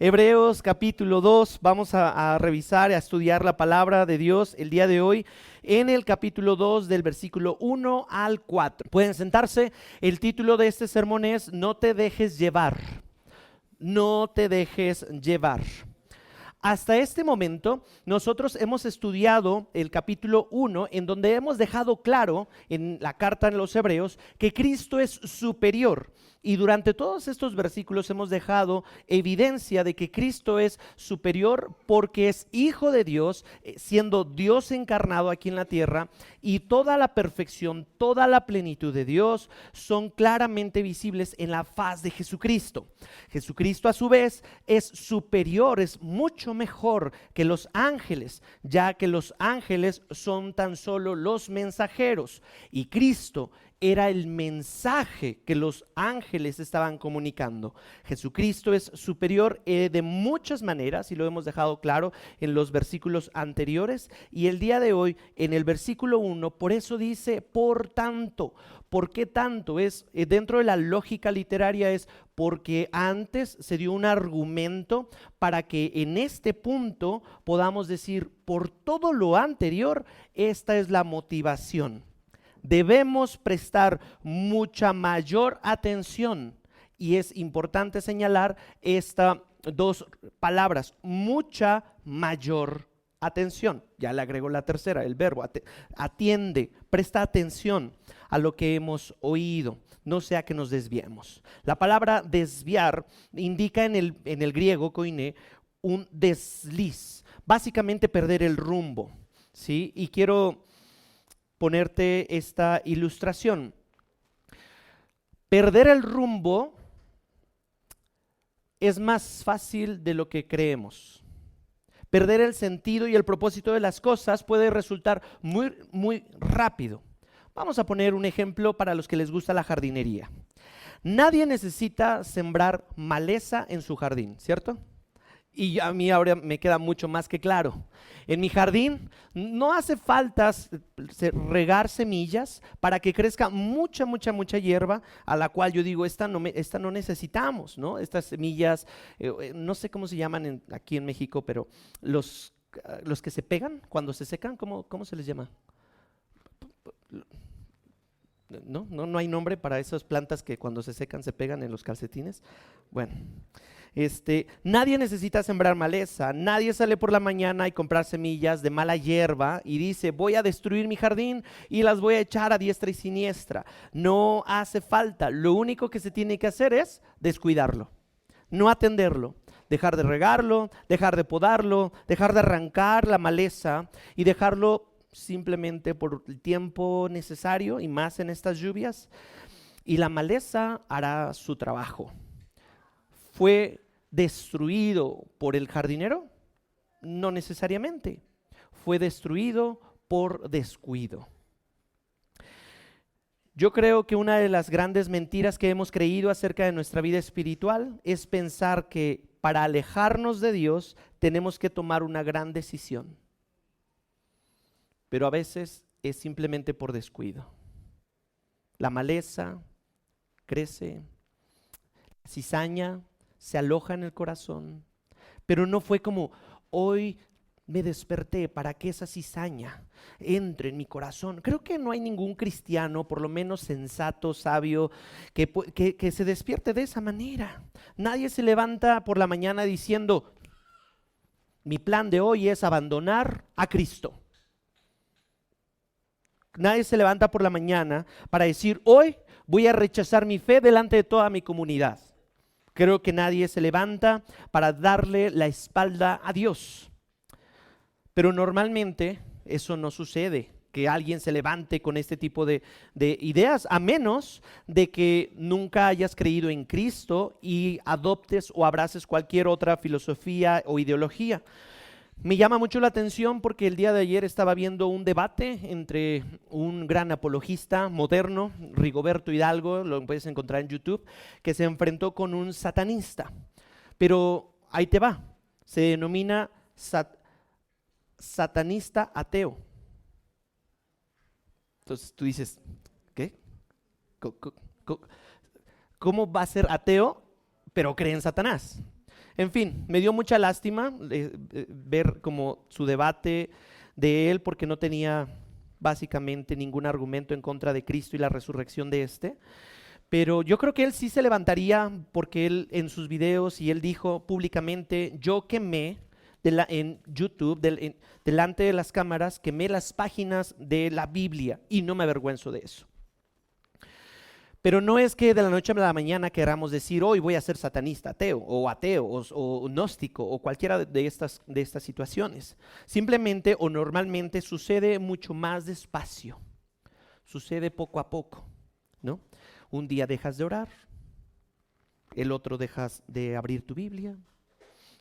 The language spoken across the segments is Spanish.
Hebreos capítulo 2, vamos a revisar y a estudiar la palabra de Dios el día de hoy en el capítulo 2 del versículo 1 al 4. Pueden sentarse. El título de este sermón es No te dejes llevar, no te dejes llevar. Hasta este momento nosotros hemos estudiado el capítulo 1 en donde hemos dejado claro en la carta a los Hebreos que Cristo es superior. Y durante todos estos versículos hemos dejado evidencia de que Cristo es superior porque es Hijo de Dios, siendo Dios encarnado aquí en la tierra, y toda la perfección, toda la plenitud de Dios son claramente visibles en la faz de Jesucristo. Jesucristo a su vez es superior, es mucho mejor que los ángeles, ya que los ángeles son tan solo los mensajeros y Cristo era el mensaje que los ángeles estaban comunicando. Jesucristo es superior de muchas maneras y lo hemos dejado claro en los versículos anteriores, y el día de hoy en el versículo 1, por eso dice por tanto. ¿Por qué tanto? Es dentro de la lógica literaria, es porque antes se dio un argumento para que en este punto podamos decir por todo lo anterior, esta es la motivación. Debemos prestar mucha mayor atención, y es importante señalar estas dos palabras, mucha mayor atención. Ya le agrego la tercera, el verbo, atiende, presta atención a lo que hemos oído, no sea que nos desviemos. La palabra desviar indica en el griego koiné un desliz, básicamente perder el rumbo, ¿sí? Y quiero ponerte esta ilustración. Perder el rumbo es más fácil de lo que creemos. Perder el sentido y el propósito de las cosas puede resultar muy rápido. Vamos a poner un ejemplo para los que les gusta la jardinería. Nadie necesita sembrar maleza en su jardín, ¿cierto? Y a mí ahora me queda mucho más que claro. En mi jardín no hace falta regar semillas para que crezca mucha hierba, a la cual yo digo, esta no necesitamos, ¿no? Estas semillas, no sé cómo se llaman aquí en México, pero los que se pegan cuando se secan, ¿cómo se les llama? No hay nombre para esas plantas que cuando se secan se pegan en los calcetines. Bueno, nadie necesita sembrar maleza, nadie sale por la mañana y comprar semillas de mala hierba y dice voy a destruir mi jardín y las voy a echar a diestra y siniestra. No hace falta, lo único que se tiene que hacer es descuidarlo, no atenderlo, dejar de regarlo, dejar de podarlo, dejar de arrancar la maleza y dejarlo simplemente por el tiempo necesario, y más en estas lluvias, y la maleza hará su trabajo. ¿Fue destruido por el jardinero? No necesariamente. Fue destruido por descuido. Yo creo que una de las grandes mentiras que hemos creído acerca de nuestra vida espiritual es pensar que para alejarnos de Dios tenemos que tomar una gran decisión. Pero a veces es simplemente por descuido. La maleza crece, la cizaña se aloja en el corazón, pero no fue como hoy me desperté para que esa cizaña entre en mi corazón. Creo que no hay ningún cristiano, por lo menos sensato, sabio, que se despierte de esa manera. Nadie se levanta por la mañana diciendo, mi plan de hoy es abandonar a Cristo. Nadie se levanta por la mañana para decir, hoy voy a rechazar mi fe delante de toda mi comunidad. Creo que nadie se levanta para darle la espalda a Dios. Pero normalmente eso no sucede, que alguien se levante con este tipo de ideas, a menos de que nunca hayas creído en Cristo y adoptes o abraces cualquier otra filosofía o ideología. Me llama mucho la atención porque el día de ayer estaba viendo un debate entre un gran apologista moderno, Rigoberto Hidalgo, lo puedes encontrar en YouTube, que se enfrentó con un satanista. Pero ahí te va, se denomina satanista ateo. Entonces tú dices, ¿qué? ¿Cómo va a ser ateo pero cree en Satanás? En fin, me dio mucha lástima ver como su debate de él porque no tenía básicamente ningún argumento en contra de Cristo y la resurrección de este. Pero yo creo que él sí se levantaría porque él en sus videos y él dijo públicamente, yo quemé en YouTube, delante de las cámaras, quemé las páginas de la Biblia y no me avergüenzo de eso. Pero no es que de la noche a la mañana queramos decir, hoy voy a ser satanista, ateo o gnóstico o cualquiera de estas situaciones. Simplemente o normalmente sucede mucho más despacio, sucede poco a poco, ¿no? Un día dejas de orar, el otro dejas de abrir tu Biblia,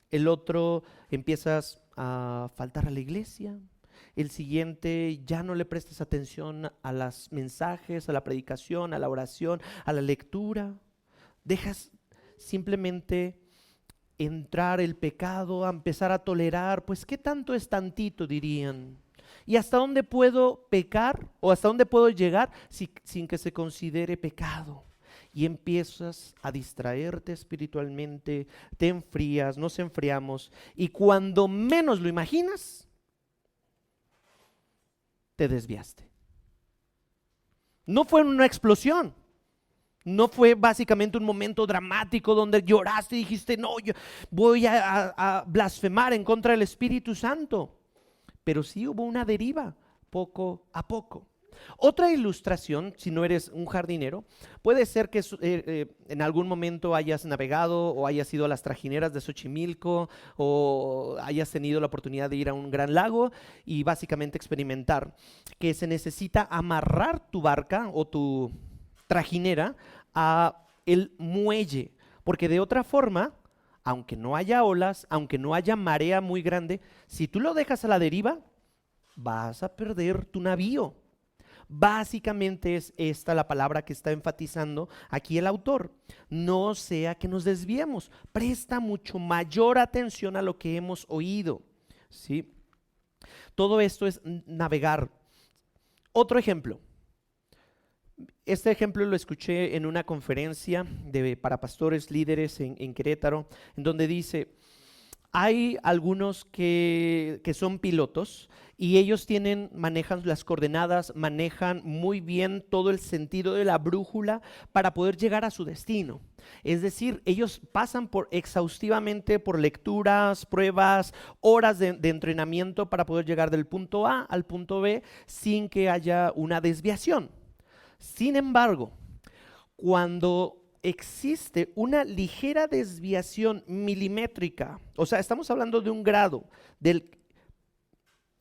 el otro empiezas a faltar a la iglesia, el siguiente ya no le prestas atención a los mensajes, a la predicación, a la oración, a la lectura. Dejas simplemente entrar el pecado, a empezar a tolerar. Pues ¿qué tanto es tantito?, dirían. ¿Y hasta dónde puedo pecar o hasta dónde puedo llegar sin que se considere pecado? Y empiezas a distraerte espiritualmente, te enfrías, nos enfriamos y cuando menos lo imaginas, te desviaste. No fue una explosión, no fue básicamente un momento dramático donde lloraste y dijiste, no, yo voy a blasfemar en contra del Espíritu Santo, pero sí hubo una deriva poco a poco. Otra ilustración, si no eres un jardinero, puede ser que en algún momento hayas navegado o hayas ido a las trajineras de Xochimilco o hayas tenido la oportunidad de ir a un gran lago y básicamente experimentar que se necesita amarrar tu barca o tu trajinera a el muelle, porque de otra forma, aunque no haya olas, aunque no haya marea muy grande, si tú lo dejas a la deriva, vas a perder tu navío. Básicamente es esta la palabra que está enfatizando aquí el autor. No sea que nos desviemos. Presta mucho mayor atención a lo que hemos oído, ¿sí? Todo esto es navegar. Otro ejemplo. Este ejemplo lo escuché en una conferencia para pastores líderes en Querétaro, en donde dice, hay algunos que son pilotos y ellos manejan las coordenadas, manejan muy bien todo el sentido de la brújula para poder llegar a su destino. Es decir, ellos pasan exhaustivamente por lecturas, pruebas, horas de entrenamiento para poder llegar del punto A al punto B sin que haya una desviación. Sin embargo, cuando existe una ligera desviación milimétrica, o sea, estamos hablando de un grado,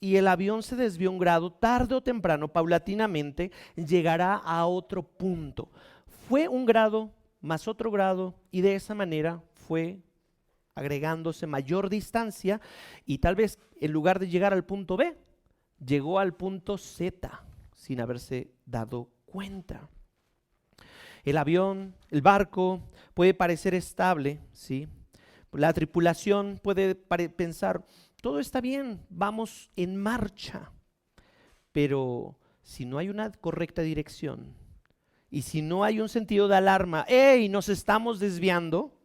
y el avión se desvió un grado, tarde o temprano, paulatinamente, llegará a otro punto. Fue un grado más otro grado y de esa manera fue agregándose mayor distancia y tal vez en lugar de llegar al punto B, llegó al punto Z sin haberse dado cuenta. El avión, el barco puede parecer estable, ¿sí? La tripulación puede pensar, todo está bien, vamos en marcha. Pero si no hay una correcta dirección y si no hay un sentido de alarma, ¡hey! Nos estamos desviando,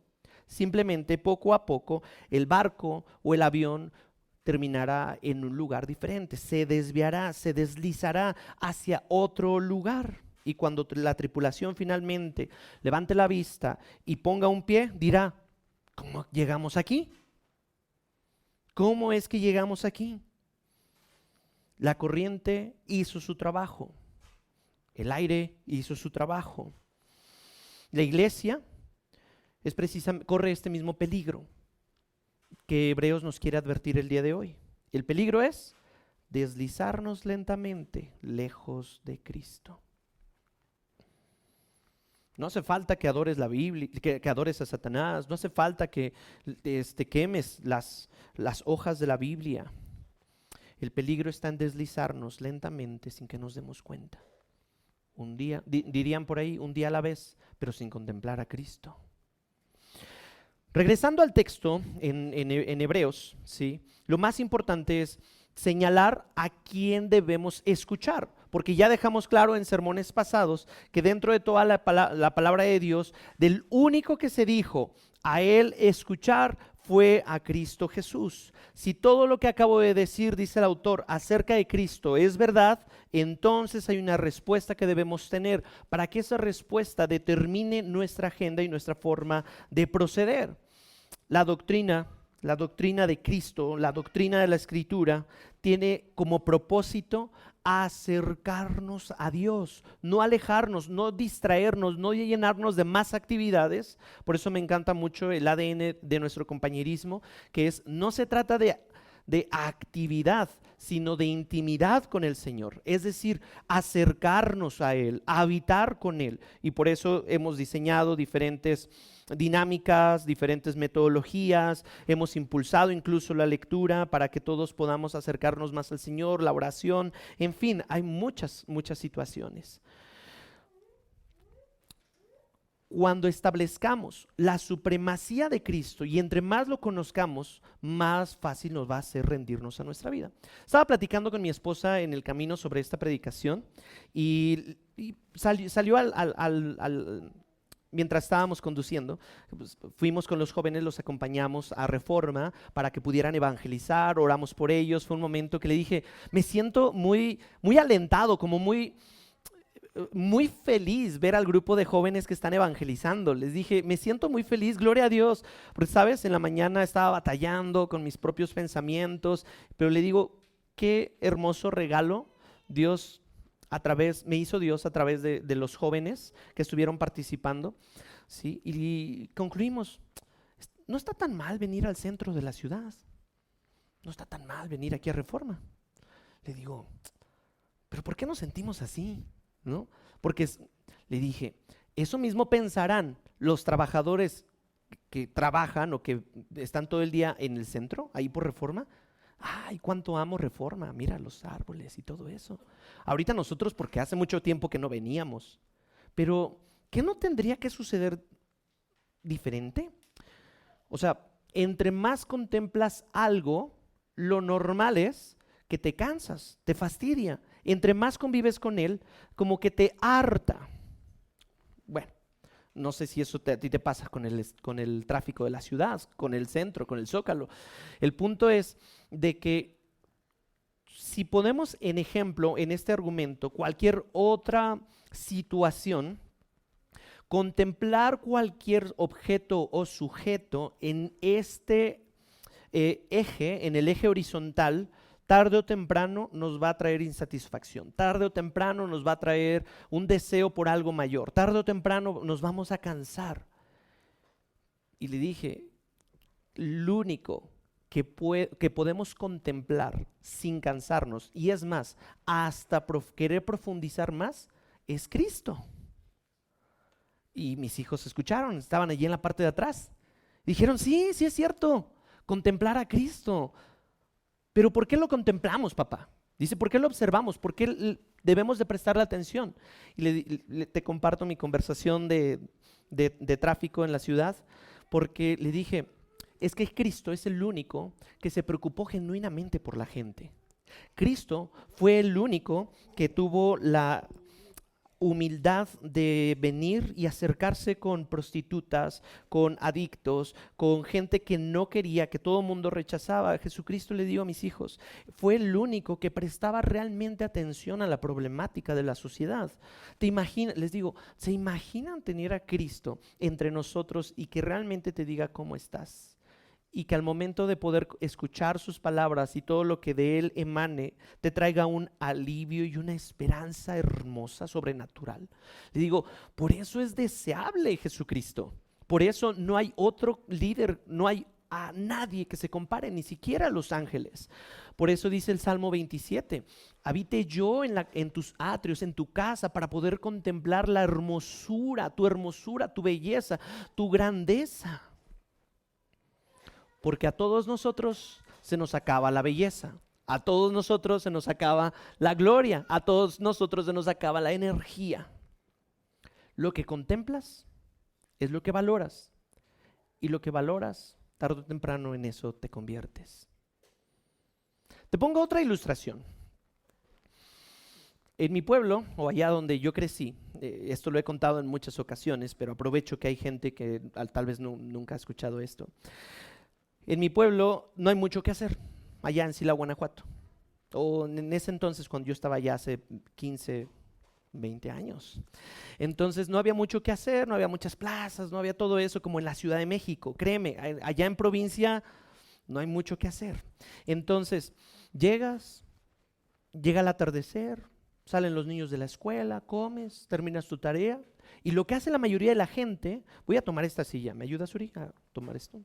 simplemente poco a poco el barco o el avión terminará en un lugar diferente, se desviará, se deslizará hacia otro lugar. Y cuando la tripulación finalmente levante la vista y ponga un pie, dirá, ¿cómo llegamos aquí? ¿Cómo es que llegamos aquí? La corriente hizo su trabajo, el aire hizo su trabajo. La iglesia corre este mismo peligro que Hebreos nos quiere advertir el día de hoy. El peligro es deslizarnos lentamente lejos de Cristo. No hace falta que adores la Biblia, que adores a Satanás, no hace falta que quemes las hojas de la Biblia. El peligro está en deslizarnos lentamente sin que nos demos cuenta. Un día, dirían por ahí, un día a la vez, pero sin contemplar a Cristo. Regresando al texto en Hebreos, ¿sí? Lo más importante es señalar a quién debemos escuchar, porque ya dejamos claro en sermones pasados que dentro de toda la palabra de Dios, del único que se dijo a él escuchar fue a Cristo Jesús. Si todo lo que acabo de decir, dice el autor, acerca de Cristo es verdad, entonces hay una respuesta que debemos tener para que esa respuesta determine nuestra agenda y nuestra forma de proceder. La doctrina de Cristo, la doctrina de la Escritura, tiene como propósito acercarnos a Dios, no alejarnos, no distraernos, no llenarnos de más actividades. Por eso me encanta mucho el ADN de nuestro compañerismo, que es, no se trata de actividad, sino de intimidad con el Señor, es decir, acercarnos a Él, habitar con Él. Y por eso hemos diseñado diferentes dinámicas, diferentes metodologías, hemos impulsado incluso la lectura para que todos podamos acercarnos más al Señor, la oración, en fin, hay muchas situaciones. Cuando establezcamos la supremacía de Cristo y entre más lo conozcamos, más fácil nos va a hacer rendirnos a nuestra vida. Estaba platicando con mi esposa en el camino sobre esta predicación y salió mientras estábamos conduciendo, pues, fuimos con los jóvenes, los acompañamos a Reforma para que pudieran evangelizar, oramos por ellos. Fue un momento que le dije, me siento muy alentado, como muy feliz ver al grupo de jóvenes que están evangelizando. Les dije, me siento muy feliz, gloria a Dios, porque sabes, en la mañana estaba batallando con mis propios pensamientos, pero le digo, qué hermoso regalo me hizo Dios a través de los jóvenes que estuvieron participando, ¿sí? Y concluimos, no está tan mal venir al centro de la ciudad, no está tan mal venir aquí a Reforma. Le digo, pero ¿por qué nos sentimos así? ¿No? Porque le dije, eso mismo pensarán los trabajadores que trabajan o que están todo el día en el centro, ahí por Reforma. Ay, cuánto amo Reforma, mira los árboles y todo eso. Ahorita nosotros, porque hace mucho tiempo que no veníamos, pero ¿qué no tendría que suceder diferente? O sea, entre más contemplas algo, lo normal es que te cansas, te fastidia. Entre más convives con él, como que te harta. Bueno, no sé si eso a ti te pasa con el tráfico de la ciudad, con el centro, con el Zócalo. El punto es de que si ponemos en ejemplo en este argumento cualquier otra situación, contemplar cualquier objeto o sujeto en este eje, en el eje horizontal, tarde o temprano nos va a traer insatisfacción, tarde o temprano nos va a traer un deseo por algo mayor, tarde o temprano nos vamos a cansar. Y le dije, lo único que podemos contemplar sin cansarnos, y es más, hasta querer profundizar más, es Cristo. Y mis hijos escucharon, estaban allí en la parte de atrás. Dijeron, sí es cierto, contemplar a Cristo. Pero ¿por qué lo contemplamos, papá? Dice, ¿por qué lo observamos? ¿Por qué debemos de prestarle atención? Y te comparto mi conversación de tráfico en la ciudad, porque le dije, es que Cristo es el único que se preocupó genuinamente por la gente. Cristo fue el único que tuvo la humildad de venir y acercarse con prostitutas, con adictos, con gente que no quería, que todo el mundo rechazaba. Jesucristo le dijo a mis hijos, fue el único que prestaba realmente atención a la problemática de la sociedad. Les digo, ¿se imaginan tener a Cristo entre nosotros y que realmente te diga cómo estás? Y que al momento de poder escuchar sus palabras y todo lo que de Él emane, te traiga un alivio y una esperanza hermosa, sobrenatural. Le digo, por eso es deseable Jesucristo. Por eso no hay otro líder, no hay a nadie que se compare, ni siquiera a los ángeles. Por eso dice el Salmo 27, habite yo en tus atrios, en tu casa, para poder contemplar la hermosura, tu belleza, tu grandeza. Porque a todos nosotros se nos acaba la belleza, a todos nosotros se nos acaba la gloria, a todos nosotros se nos acaba la energía. Lo que contemplas es lo que valoras, y lo que valoras, tarde o temprano en eso te conviertes. Te pongo otra ilustración. En mi pueblo, o allá donde yo crecí, esto lo he contado en muchas ocasiones, pero aprovecho que hay gente que tal vez nunca ha escuchado esto. En mi pueblo no hay mucho que hacer, allá en Silao, Guanajuato. O en ese entonces, cuando yo estaba allá hace 15, 20 años. Entonces no había mucho que hacer, no había muchas plazas, no había todo eso como en la Ciudad de México. Créeme, allá en provincia no hay mucho que hacer. Entonces, llega el atardecer, salen los niños de la escuela, comes, terminas tu tarea. Y lo que hace la mayoría de la gente, voy a tomar esta silla, ¿me ayudas, Uri, a tomar esto?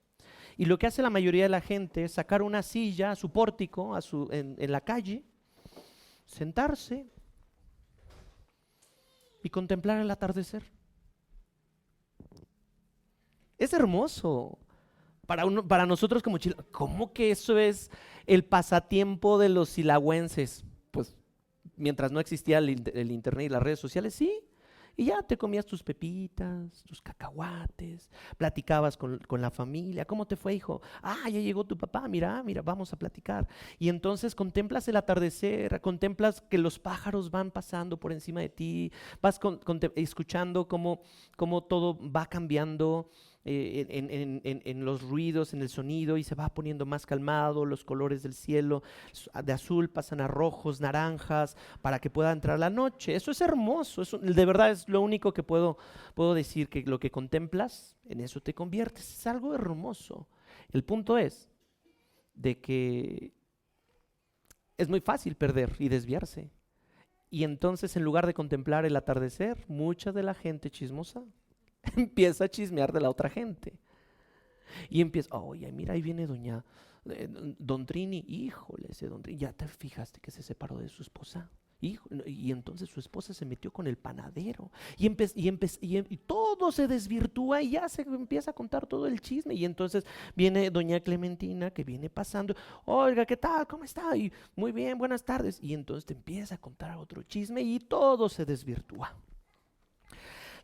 Y lo que hace la mayoría de la gente es sacar una silla a su pórtico, en la calle, sentarse y contemplar el atardecer. Es hermoso. Para nosotros como chilenos, ¿cómo que eso es el pasatiempo de los silagüenses? Pues mientras no existía el internet y las redes sociales, sí. Y ya te comías tus pepitas, tus cacahuates, platicabas con la familia. ¿Cómo te fue, hijo? Ah, ya llegó tu papá, mira, vamos a platicar. Y entonces contemplas el atardecer, contemplas que los pájaros van pasando por encima de ti, vas escuchando cómo todo va cambiando en los ruidos, en el sonido, y se va poniendo más calmado, los colores del cielo de azul pasan a rojos, naranjas, para que pueda entrar la noche. Eso es hermoso, eso de verdad es lo único que puedo decir, que lo que contemplas, en eso te conviertes, es algo hermoso. El punto es de que es muy fácil perder y desviarse. Y entonces, en lugar de contemplar el atardecer, mucha de la gente chismosa empieza a chismear de la otra gente. Y empieza, oye, mira, ahí viene Don Trini, híjole, ese Don Trini, ¿ya te fijaste que se separó de su esposa? Y entonces su esposa se metió con el panadero y todo se desvirtúa y ya se empieza a contar todo el chisme. Y entonces viene doña Clementina, que viene pasando, oiga, ¿qué tal? ¿Cómo está? Y muy bien, buenas tardes. Y entonces te empieza a contar otro chisme y todo se desvirtúa.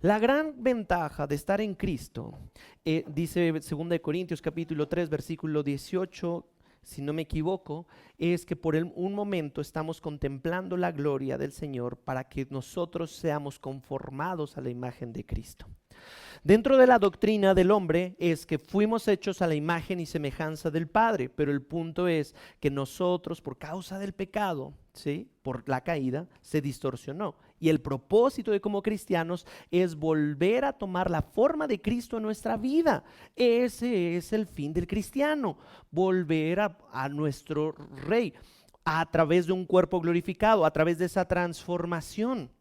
La gran ventaja de estar en Cristo, dice 2 Corintios capítulo 3, versículo 18, si no me equivoco, es que por un momento estamos contemplando la gloria del Señor para que nosotros seamos conformados a la imagen de Cristo. Dentro de la doctrina del hombre es que fuimos hechos a la imagen y semejanza del Padre, pero el punto es que nosotros, por causa del pecado, ¿sí?, por la caída, se distorsionó. Y el propósito de como cristianos es volver a tomar la forma de Cristo en nuestra vida. Ese es el fin del cristiano, volver a nuestro Rey a través de un cuerpo glorificado, a través de esa transformación.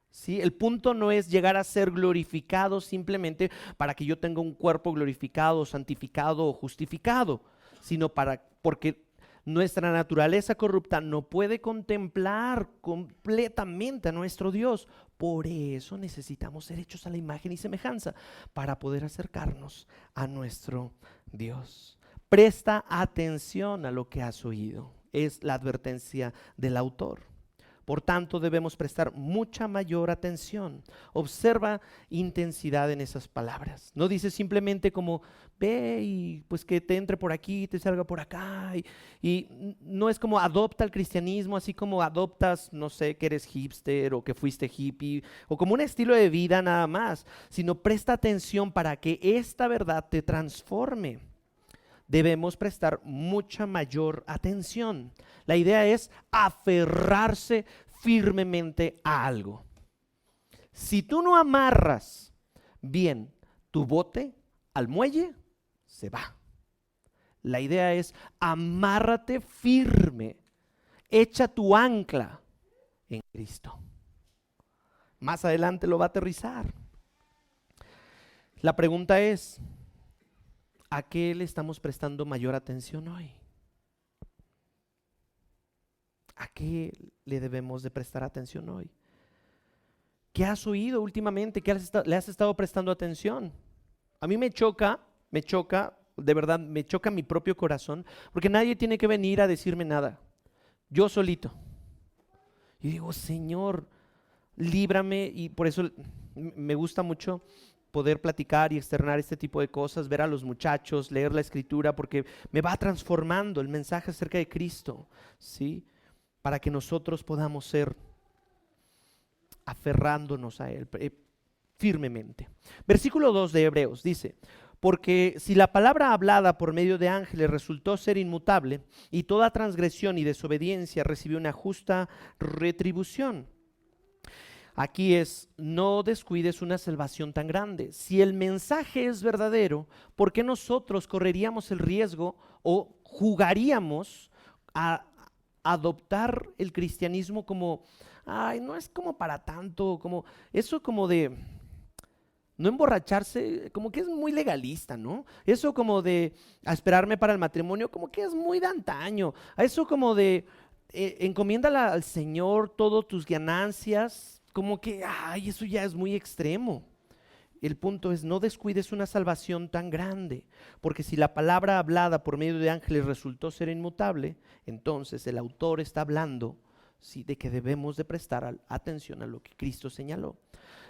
¿Sí? El punto no es llegar a ser glorificado simplemente para que yo tenga un cuerpo glorificado, santificado o justificado, sino porque nuestra naturaleza corrupta no puede contemplar completamente a nuestro Dios. Por eso necesitamos ser hechos a la imagen y semejanza para poder acercarnos a nuestro Dios. Presta atención a lo que has oído. Es la advertencia del autor. Por tanto, debemos prestar mucha mayor atención. Observa intensidad en esas palabras. No dice simplemente como ve y pues que te entre por aquí, te salga por acá. Y no es como adopta el cristianismo, así como adoptas, no sé, que eres hipster o que fuiste hippie o como un estilo de vida nada más, sino presta atención para que esta verdad te transforme. Debemos prestar mucha mayor atención. La idea es aferrarse firmemente a algo. Si tú no amarras bien tu bote al muelle, se va. La idea es amárrate firme, echa tu ancla en Cristo. Más adelante lo va a aterrizar. La pregunta es, ¿a qué le estamos prestando mayor atención hoy? ¿A qué le debemos de prestar atención hoy? ¿Qué has oído últimamente? ¿Qué le has estado prestando atención? A mí me choca, de verdad, me choca mi propio corazón, porque nadie tiene que venir a decirme nada. Yo solito. Y digo, Señor, líbrame, y por eso me gusta mucho poder platicar y externar este tipo de cosas, ver a los muchachos, leer la escritura, porque me va transformando el mensaje acerca de Cristo, ¿sí? Para que nosotros podamos ser aferrándonos a Él firmemente. Versículo 2 de Hebreos dice, Porque si la palabra hablada por medio de ángeles resultó ser inmutable, y toda transgresión y desobediencia recibió una justa retribución. Aquí es, no descuides una salvación tan grande. Si el mensaje es verdadero, ¿por qué nosotros correríamos el riesgo o jugaríamos a adoptar el cristianismo como, ay, no es como para tanto, como eso como de no emborracharse, como que es muy legalista, ¿no? Eso como de a esperarme para el matrimonio, como que es muy de antaño. A eso como de encomiéndala al Señor todas tus ganancias, como que, ay, eso ya es muy extremo. El punto es, no descuides una salvación tan grande, porque si la palabra hablada por medio de ángeles resultó ser inmutable, entonces el autor está hablando, sí, de que debemos de prestar atención a lo que Cristo señaló.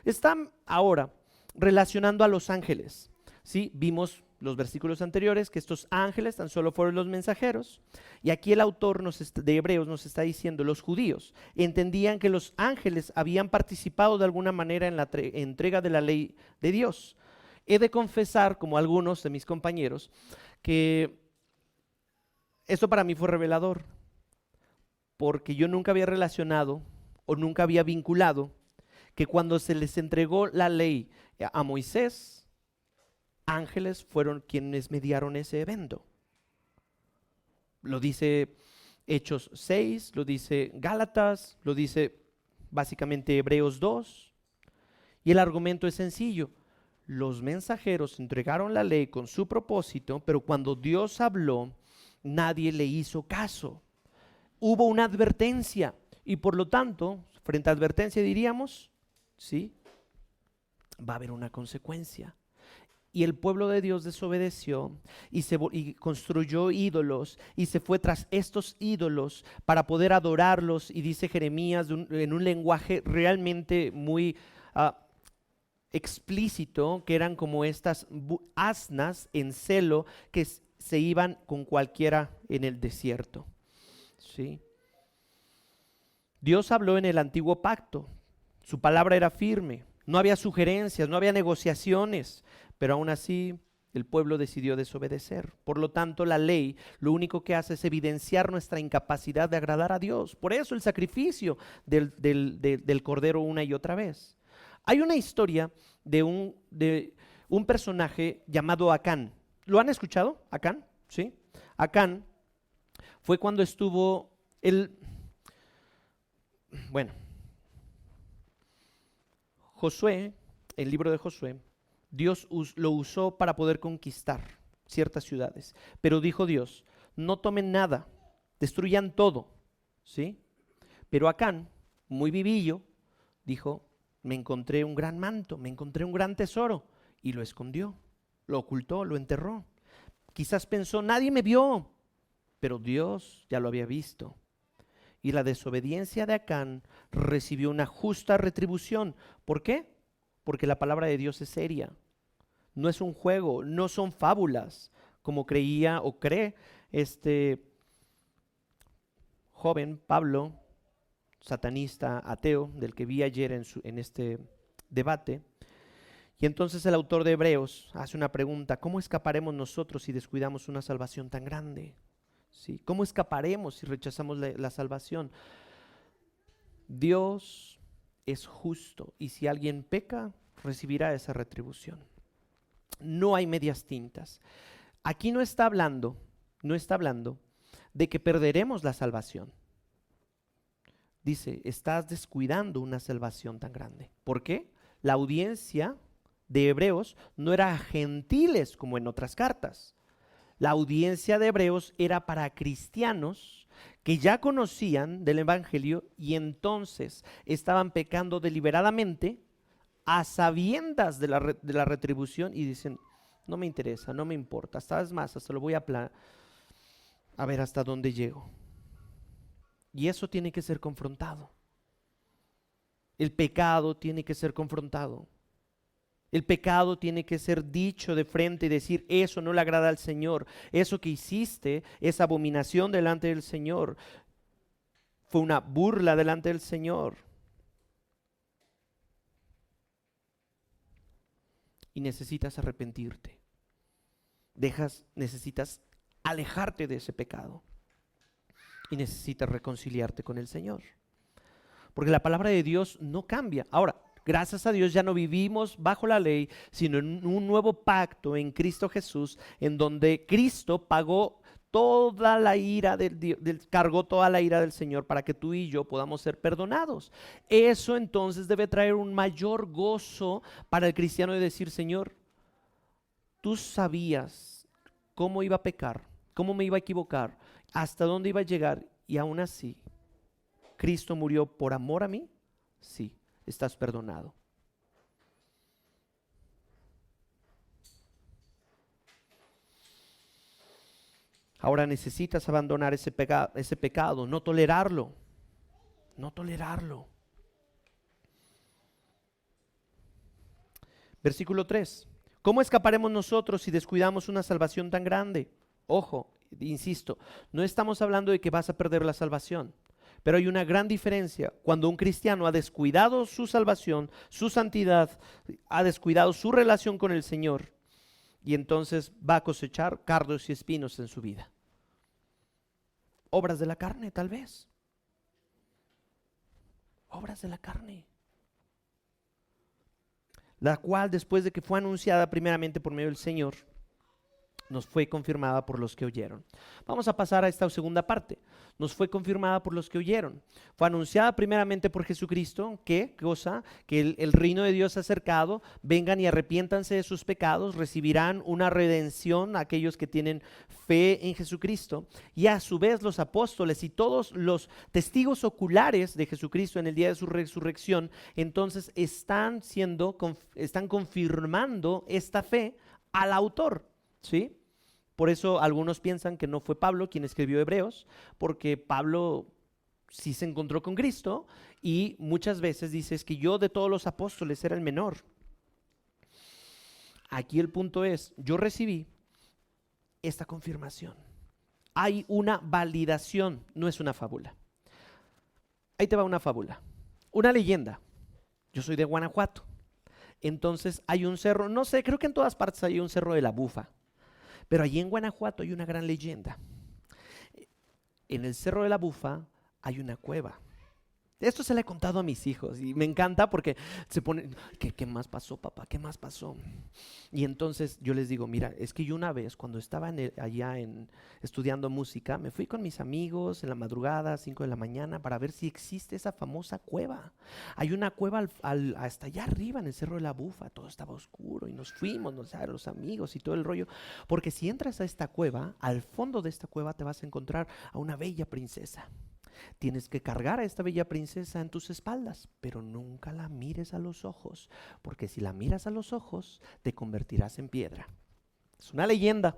Está ahora relacionando a los ángeles, ¿sí? Vimos los versículos anteriores que estos ángeles tan solo fueron los mensajeros, y aquí el autor de Hebreos nos está diciendo, los judíos entendían que los ángeles habían participado de alguna manera en la entrega de la ley de Dios. He de confesar, como algunos de mis compañeros, que esto para mí fue revelador, porque yo nunca había relacionado o nunca había vinculado que cuando se les entregó la ley a Moisés, ángeles fueron quienes mediaron ese evento. Lo dice Hechos 6, lo dice Gálatas, lo dice básicamente Hebreos 2. Y el argumento es sencillo. Los mensajeros entregaron la ley con su propósito, pero cuando Dios habló, nadie le hizo caso. Hubo una advertencia y por lo tanto, frente a advertencia diríamos, sí, va a haber una consecuencia. Y el pueblo de Dios desobedeció y construyó ídolos y se fue tras estos ídolos para poder adorarlos. Y dice Jeremías en un lenguaje realmente muy explícito, que eran como estas asnas en celo que se iban con cualquiera en el desierto. ¿Sí? Dios habló en el antiguo pacto, su palabra era firme, no había sugerencias, no había negociaciones, pero aún así el pueblo decidió desobedecer. Por lo tanto, la ley lo único que hace es evidenciar nuestra incapacidad de agradar a Dios. Por eso el sacrificio del cordero una y otra vez. Hay una historia de un personaje llamado Acán. ¿Lo han escuchado? Acán, ¿sí? Acán fue cuando estuvo Josué, el libro de Josué, Dios lo usó para poder conquistar ciertas ciudades. Pero dijo Dios, no tomen nada, destruyan todo, ¿sí? Pero Acán, muy vivillo, dijo, me encontré un gran manto, me encontré un gran tesoro, y lo escondió, lo ocultó, lo enterró. Quizás pensó, nadie me vio, pero Dios ya lo había visto. Y la desobediencia de Acán recibió una justa retribución. ¿Por qué? Porque la palabra de Dios es seria. No es un juego, no son fábulas, como creía o cree este joven Pablo, satanista, ateo, del que vi ayer en este debate. Y entonces el autor de Hebreos hace una pregunta: ¿cómo escaparemos nosotros si descuidamos una salvación tan grande? ¿Sí? ¿Cómo escaparemos si rechazamos la salvación? Dios es justo y si alguien peca, recibirá esa retribución. No hay medias tintas. Aquí no está hablando de que perderemos la salvación. Dice, estás descuidando una salvación tan grande. ¿Por qué? La audiencia de Hebreos no era gentiles como en otras cartas. La audiencia de Hebreos era para cristianos que ya conocían del Evangelio y entonces estaban pecando deliberadamente a sabiendas de la retribución y dicen, no me interesa, no me importa, hasta lo voy a ver hasta dónde llego. Y eso tiene que ser confrontado. El pecado tiene que ser confrontado. El pecado tiene que ser dicho de frente y decir, eso no le agrada al Señor. Eso que hiciste es abominación delante del Señor. Fue una burla delante del Señor. Y necesitas arrepentirte. necesitas alejarte de ese pecado y necesitas reconciliarte con el Señor. Porque la palabra de Dios no cambia. Ahora, gracias a Dios ya no vivimos bajo la ley, sino en un nuevo pacto en Cristo Jesús, en donde Cristo pagó toda la ira cargó toda la ira del Señor para que tú y yo podamos ser perdonados. Eso entonces debe traer un mayor gozo para el cristiano de decir: Señor, tú sabías cómo iba a pecar, cómo me iba a equivocar, hasta dónde iba a llegar, y aún así Cristo murió por amor a mí. Sí, estás perdonado. Ahora necesitas abandonar ese pecado, no tolerarlo, no tolerarlo. Versículo 3. ¿Cómo escaparemos nosotros si descuidamos una salvación tan grande? Ojo, insisto, no estamos hablando de que vas a perder la salvación, pero hay una gran diferencia cuando un cristiano ha descuidado su salvación, su santidad, ha descuidado su relación con el Señor, y entonces va a cosechar cardos y espinos en su vida. Obras de la carne, tal vez. Obras de la carne. La cual, después de que fue anunciada primeramente por medio del Señor, nos fue confirmada por los que oyeron. Vamos a pasar a esta segunda parte. Nos fue confirmada por los que oyeron. Fue anunciada primeramente por Jesucristo. ¿Qué cosa? Que el reino de Dios se ha acercado. Vengan y arrepiéntanse de sus pecados. Recibirán una redención aquellos que tienen fe en Jesucristo. Y a su vez los apóstoles y todos los testigos oculares de Jesucristo en el día de su resurrección, entonces están confirmando esta fe al autor. ¿Sí? Por eso algunos piensan que no fue Pablo quien escribió Hebreos, porque Pablo sí se encontró con Cristo y muchas veces dice: es que yo de todos los apóstoles era el menor. Aquí el punto es: yo recibí esta confirmación. Hay una validación, no es una fábula. Ahí te va una fábula, una leyenda. Yo soy de Guanajuato, entonces hay un cerro, no sé, creo que en todas partes hay un cerro de la Bufa. Pero allí en Guanajuato hay una gran leyenda. En el Cerro de la Bufa hay una cueva. Esto se lo he contado a mis hijos y me encanta porque se ponen: ¿qué más pasó, papá? ¿Qué más pasó? Y entonces yo les digo: mira, es que yo una vez cuando estaba estudiando música, me fui con mis amigos en la madrugada, 5 de la mañana, para ver si existe esa famosa cueva. Hay una cueva hasta allá arriba en el Cerro de la Bufa, todo estaba oscuro y nos fuimos, los amigos y todo el rollo, porque si entras a esta cueva, al fondo de esta cueva te vas a encontrar a una bella princesa. Tienes que cargar a esta bella princesa en tus espaldas, pero nunca la mires a los ojos, porque si la miras a los ojos, te convertirás en piedra. Es una leyenda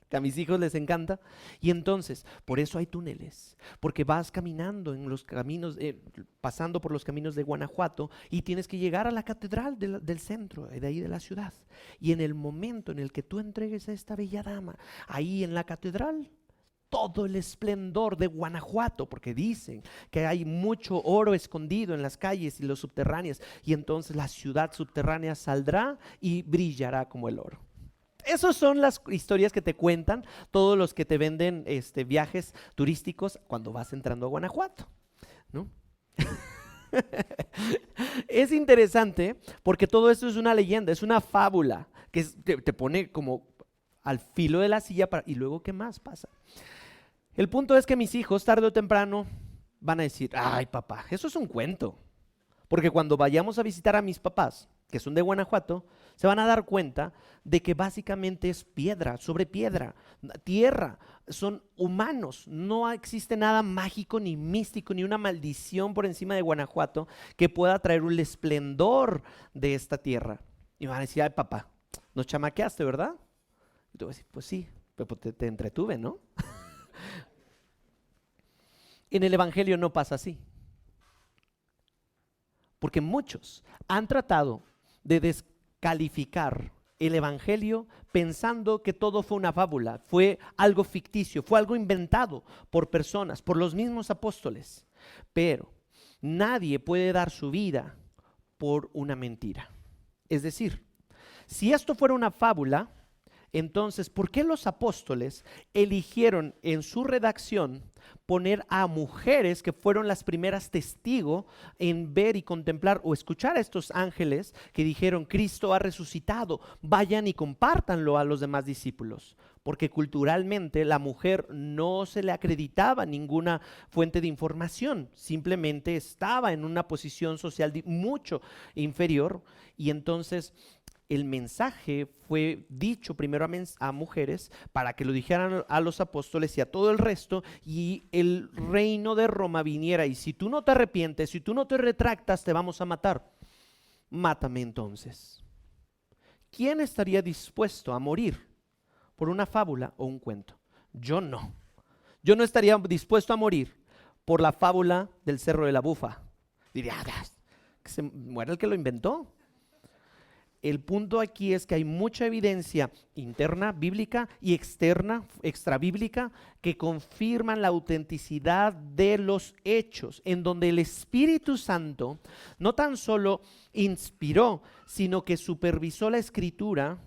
que a mis hijos les encanta. Y entonces, por eso hay túneles, porque vas caminando en los caminos, pasando por los caminos de Guanajuato, y tienes que llegar a la catedral del centro, de ahí de la ciudad. Y en el momento en el que tú entregues a esta bella dama, ahí en la catedral, todo el esplendor de Guanajuato, porque dicen que hay mucho oro escondido en las calles y los subterráneos, y entonces la ciudad subterránea saldrá y brillará como el oro. Esas son las historias que te cuentan todos los que te venden viajes turísticos cuando vas entrando a Guanajuato, ¿no? Es interesante porque todo esto es una leyenda, es una fábula que te pone como al filo de la silla y luego ¿qué más pasa? El punto es que mis hijos tarde o temprano van a decir: ay, papá, eso es un cuento. Porque cuando vayamos a visitar a mis papás, que son de Guanajuato, se van a dar cuenta de que básicamente es piedra sobre piedra, tierra, son humanos. No existe nada mágico ni místico ni una maldición por encima de Guanajuato que pueda traer un esplendor de esta tierra. Y van a decir: ay, papá, nos chamaqueaste, ¿verdad? Y tú vas a decir: pues sí, pero te entretuve, ¿no? En el Evangelio no pasa así, porque muchos han tratado de descalificar el Evangelio pensando que todo fue una fábula, fue algo ficticio, fue algo inventado por personas, por los mismos apóstoles. Pero nadie puede dar su vida por una mentira. Es decir, si esto fuera una fábula, Entonces, ¿por qué los apóstoles eligieron en su redacción poner a mujeres que fueron las primeras testigos en ver y contemplar o escuchar a estos ángeles que dijeron: Cristo ha resucitado, vayan y compártanlo a los demás discípulos? Porque culturalmente la mujer no se le acreditaba ninguna fuente de información, simplemente estaba en una posición social mucho inferior, y entonces el mensaje fue dicho primero a mujeres para que lo dijeran a los apóstoles y a todo el resto, y el reino de Roma viniera. Y si tú no te arrepientes, si tú no te retractas, te vamos a matar. Mátame entonces. ¿Quién estaría dispuesto a morir por una fábula o un cuento? Yo no. Yo no estaría dispuesto a morir por la fábula del Cerro de la Bufa. Diría: que se muera el que lo inventó. El punto aquí es que hay mucha evidencia interna bíblica y externa, extrabíblica, que confirman la autenticidad de los hechos, en donde el Espíritu Santo no tan solo inspiró, sino que supervisó la escritura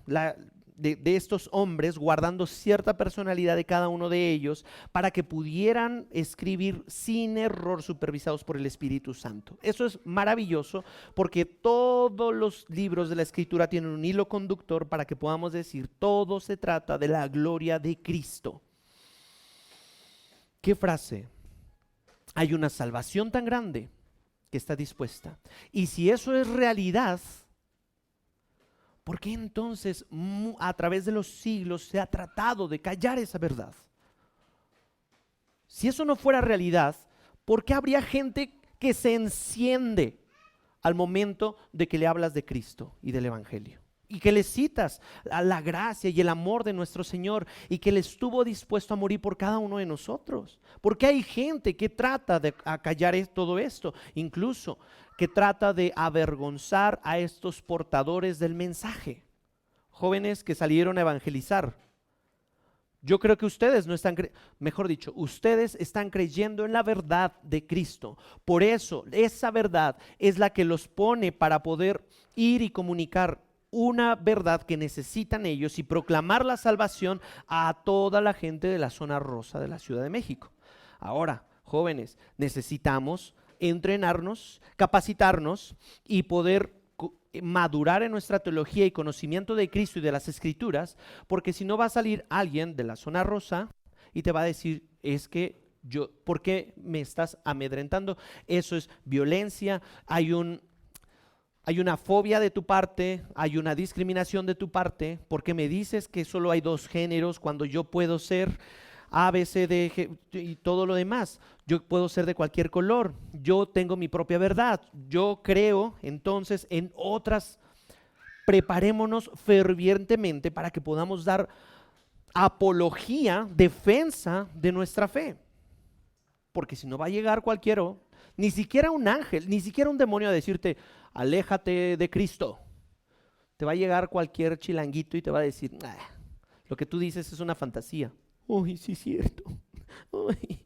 de estos hombres, guardando cierta personalidad de cada uno de ellos, para que pudieran escribir sin error, supervisados por el Espíritu Santo. Eso es maravilloso, porque todos los libros de la escritura tienen un hilo conductor para que podamos decir: todo se trata de la gloria de Cristo. ¿Qué frase? Hay una salvación tan grande que está dispuesta. Y si eso es realidad, ¿por qué entonces a través de los siglos se ha tratado de callar esa verdad? Si eso no fuera realidad, ¿por qué habría gente que se enciende al momento de que le hablas de Cristo y del Evangelio? Y que le citas a la gracia y el amor de nuestro Señor, y que Él estuvo dispuesto a morir por cada uno de nosotros. Porque hay gente que trata de acallar todo esto, incluso que trata de avergonzar a estos portadores del mensaje. Jóvenes que salieron a evangelizar. Yo creo que ustedes no están, mejor dicho, ustedes están creyendo en la verdad de Cristo. Por eso, esa verdad es la que los pone para poder ir y comunicar una verdad que necesitan ellos y proclamar la salvación a toda la gente de la zona rosa de la Ciudad de México. Ahora, jóvenes, necesitamos entrenarnos, capacitarnos y poder madurar en nuestra teología y conocimiento de Cristo y de las Escrituras, porque si no va a salir alguien de la zona rosa y te va a decir: es que ¿por qué me estás amedrentando? Eso es violencia, hay una fobia de tu parte, hay una discriminación de tu parte, porque me dices que solo hay dos géneros cuando yo puedo ser A, B, C, D, G y todo lo demás. Yo puedo ser de cualquier color, yo tengo mi propia verdad, yo creo entonces en otras. Preparémonos fervientemente para que podamos dar apología, defensa de nuestra fe, porque si no va a llegar cualquiera, ni siquiera un ángel, ni siquiera un demonio a decirte: aléjate de Cristo. Te va a llegar cualquier chilanguito y te va a decir: lo que tú dices es una fantasía. Uy, sí es cierto. Uy.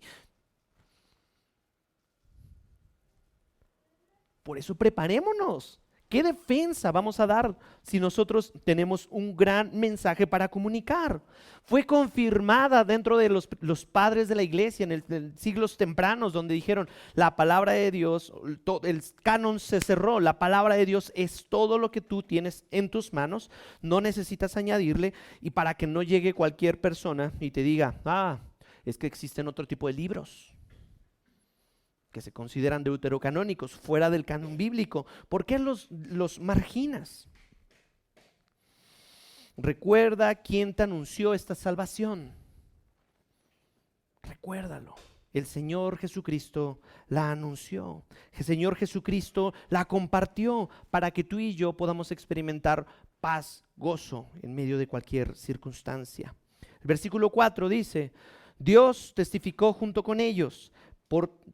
Por eso preparémonos. ¿Qué defensa vamos a dar si nosotros tenemos un gran mensaje para comunicar? Fue confirmada dentro de los padres de la iglesia en siglos tempranos, donde dijeron: la palabra de Dios, el canon se cerró, la palabra de Dios es todo lo que tú tienes en tus manos, no necesitas añadirle. Y para que no llegue cualquier persona y te diga: es que existen otro tipo de libros que se consideran deuterocanónicos, fuera del canon bíblico, ¿por qué los marginas? Recuerda quién te anunció esta salvación. Recuérdalo. El Señor Jesucristo la anunció. El Señor Jesucristo la compartió para que tú y yo podamos experimentar paz, gozo en medio de cualquier circunstancia. El versículo 4 dice: Dios testificó junto con ellos,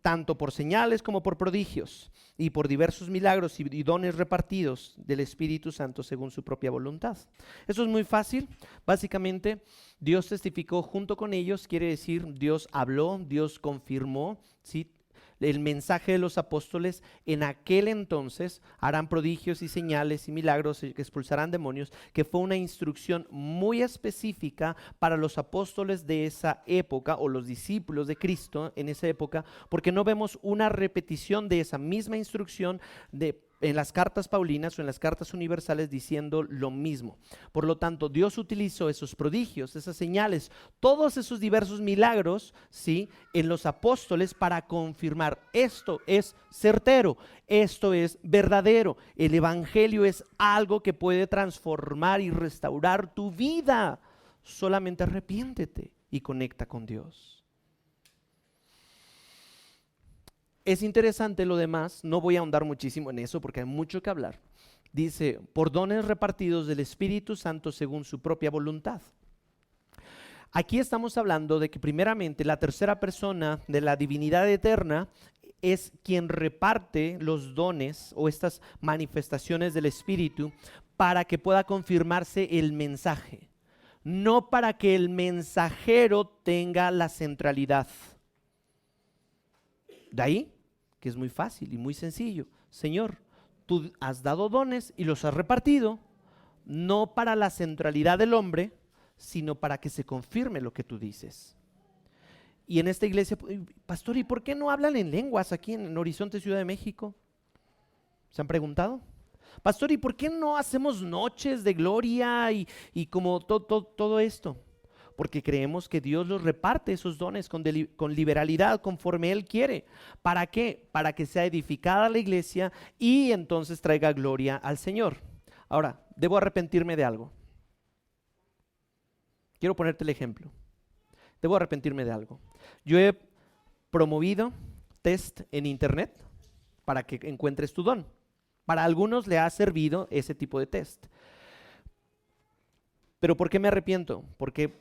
tanto por señales como por prodigios y por diversos milagros y dones repartidos del Espíritu Santo según su propia voluntad. Eso es muy fácil. Básicamente, Dios testificó junto con ellos, quiere decir Dios habló, Dios confirmó, ¿sí?, el mensaje de los apóstoles, en aquel entonces harán prodigios y señales y milagros que expulsarán demonios, que fue una instrucción muy específica para los apóstoles de esa época o los discípulos de Cristo en esa época, porque no vemos una repetición de esa misma instrucción en las cartas paulinas o en las cartas universales diciendo lo mismo. Por lo tanto, Dios utilizó esos prodigios, esas señales, todos esos diversos milagros, ¿sí?, en los apóstoles para confirmar: esto es certero, esto es verdadero, el evangelio es algo que puede transformar y restaurar tu vida. Solamente arrepiéntete y conecta con Dios. Es interesante lo demás, no voy a ahondar muchísimo en eso porque hay mucho que hablar. Dice: por dones repartidos del Espíritu Santo según su propia voluntad. Aquí estamos hablando de que primeramente la tercera persona de la divinidad eterna es quien reparte los dones o estas manifestaciones del Espíritu para que pueda confirmarse el mensaje, no para que el mensajero tenga la centralidad. De ahí que es muy fácil y muy sencillo: Señor, tú has dado dones y los has repartido, no para la centralidad del hombre, sino para que se confirme lo que tú dices. Y en esta iglesia: pastor, ¿y por qué no hablan en lenguas aquí en Horizonte, Ciudad de México? ¿Se han preguntado? Pastor, ¿y por qué no hacemos noches de gloria y como todo esto? Porque creemos que Dios los reparte esos dones con liberalidad, conforme Él quiere. ¿Para qué? Para que sea edificada la iglesia y entonces traiga gloria al Señor. Ahora, debo arrepentirme de algo. Quiero ponerte el ejemplo. Debo arrepentirme de algo. Yo he promovido test en internet para que encuentres tu don. Para algunos le ha servido ese tipo de test. ¿Pero por qué me arrepiento? Porque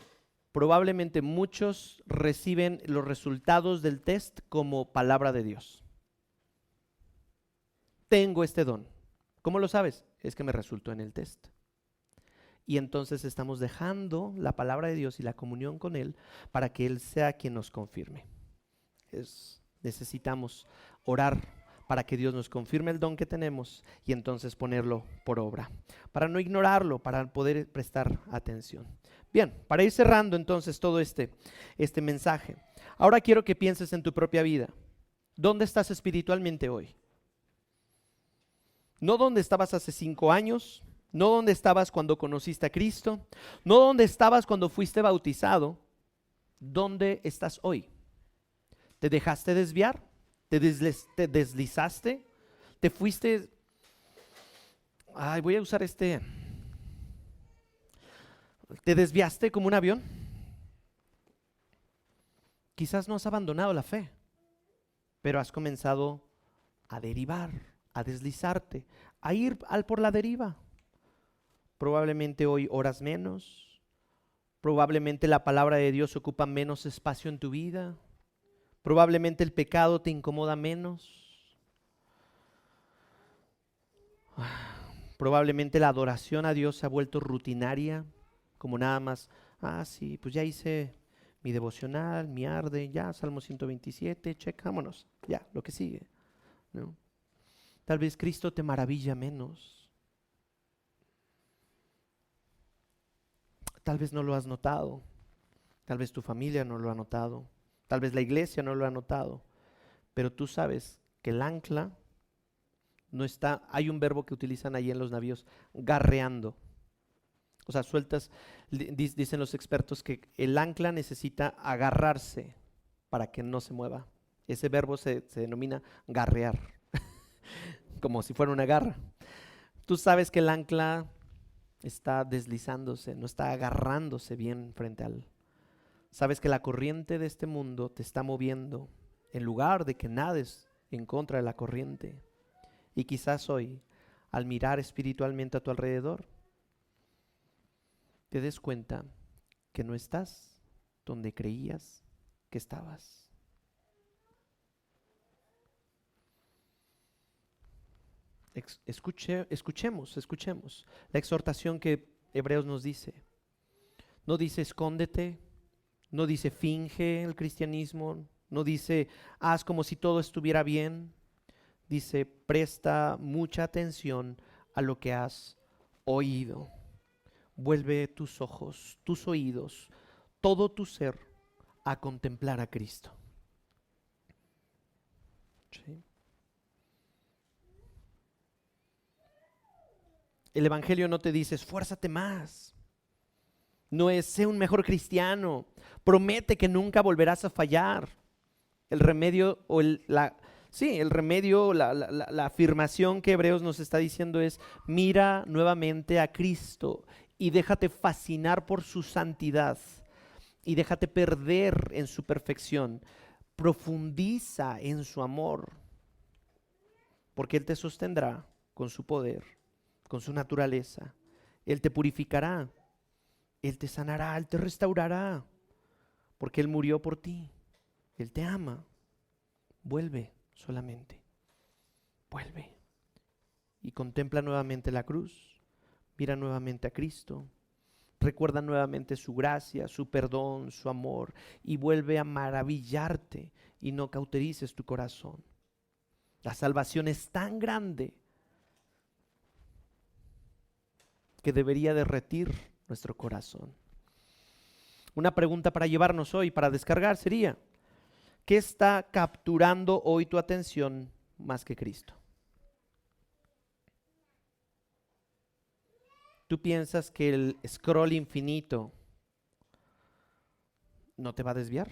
probablemente muchos reciben los resultados del test como palabra de Dios. Tengo este don. ¿Cómo lo sabes? Es que me resultó en el test. Y entonces estamos dejando la palabra de Dios y la comunión con Él para que Él sea quien nos confirme. Necesitamos orar para que Dios nos confirme el don que tenemos y entonces ponerlo por obra, para no ignorarlo, para poder prestar atención. Bien, para ir cerrando entonces todo este mensaje, ahora quiero que pienses en tu propia vida. ¿Dónde estás espiritualmente hoy? No donde estabas hace 5 años, no donde estabas cuando conociste a Cristo, no donde estabas cuando fuiste bautizado. ¿Dónde estás hoy? ¿Te dejaste desviar? ¿Te deslizaste? ¿Te fuiste? Voy a usar ¿Te desviaste como un avión? Quizás no has abandonado la fe, pero has comenzado a derivar, a deslizarte, a ir por la deriva. Probablemente hoy oras menos, probablemente la palabra de Dios ocupa menos espacio en tu vida, probablemente el pecado te incomoda menos, probablemente la adoración a Dios se ha vuelto rutinaria, como nada más: sí, pues ya hice mi devocional, mi arde, ya, Salmo 127, check, vámonos, ya, lo que sigue, ¿no? Tal vez Cristo te maravilla menos. Tal vez no lo has notado, tal vez tu familia no lo ha notado, tal vez la iglesia no lo ha notado, pero tú sabes que el ancla no está. Hay un verbo que utilizan ahí en los navíos: garreando. O sea, sueltas, dicen los expertos que el ancla necesita agarrarse para que no se mueva. Ese verbo se denomina garrear, como si fuera una garra. Tú sabes que el ancla está deslizándose, no está agarrándose bien frente al... Sabes que la corriente de este mundo te está moviendo en lugar de que nades en contra de la corriente. Y quizás hoy, al mirar espiritualmente a tu alrededor, te des cuenta que no estás donde creías que estabas. Escuchemos la exhortación que Hebreos nos dice. No dice escóndete, no dice finge el cristianismo, No dice, haz como si todo estuviera bien. Dice, presta mucha atención a lo que has oído. Vuelve tus ojos, tus oídos, todo tu ser a contemplar a Cristo. ¿Sí? El Evangelio no te dice, esfuérzate más. No es, sé un mejor cristiano. Promete que nunca volverás a fallar. El remedio o el remedio, la afirmación que Hebreos nos está diciendo es, mira nuevamente a Cristo y déjate fascinar por su santidad y déjate perder en su perfección. Profundiza en su amor, porque Él te sostendrá con su poder, con su naturaleza. Él te purificará, Él te sanará, Él te restaurará, porque Él murió por ti. Él te ama. Vuelve solamente, vuelve y contempla nuevamente la cruz, mira nuevamente a Cristo, recuerda nuevamente su gracia, su perdón, su amor y vuelve a maravillarte y no cauterices tu corazón. La salvación es tan grande que debería derretir nuestro corazón. Una pregunta para llevarnos hoy, para descargar sería, ¿qué está capturando hoy tu atención más que Cristo? ¿Tú piensas que el scroll infinito no te va a desviar?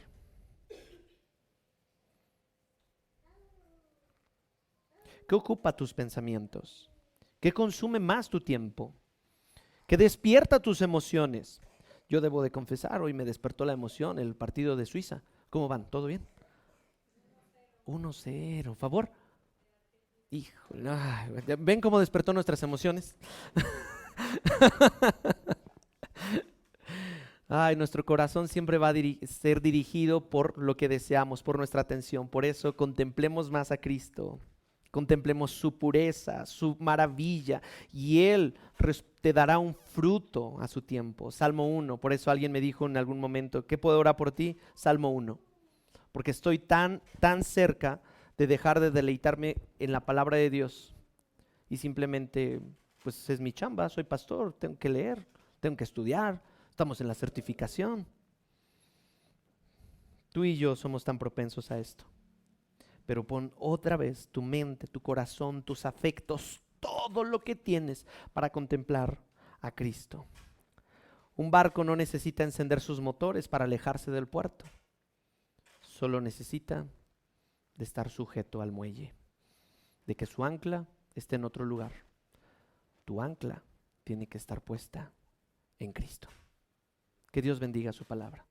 ¿Qué ocupa tus pensamientos? ¿Qué consume más tu tiempo? ¿Qué despierta tus emociones? Yo debo de confesar, hoy me despertó la emoción el partido de Suiza. ¿Cómo van? ¿Todo bien? 1-0, favor. Híjole, ¿ven cómo despertó nuestras emociones? Ay, nuestro corazón siempre va a ser dirigido por lo que deseamos, por nuestra atención. Por eso contemplemos más a Cristo. Contemplemos su pureza, su maravilla, y Él te dará un fruto a su tiempo. Salmo 1, por eso alguien me dijo en algún momento, ¿qué puedo orar por ti? Salmo 1, porque estoy tan cerca de dejar de deleitarme en la palabra de Dios y simplemente, pues es mi chamba, soy pastor, tengo que leer, tengo que estudiar, estamos en la certificación. Tú y yo somos tan propensos a esto. Pero pon otra vez tu mente, tu corazón, tus afectos, todo lo que tienes para contemplar a Cristo. Un barco no necesita encender sus motores para alejarse del puerto. Solo necesita de estar sujeto al muelle, de que su ancla esté en otro lugar. Tu ancla tiene que estar puesta en Cristo. Que Dios bendiga su palabra.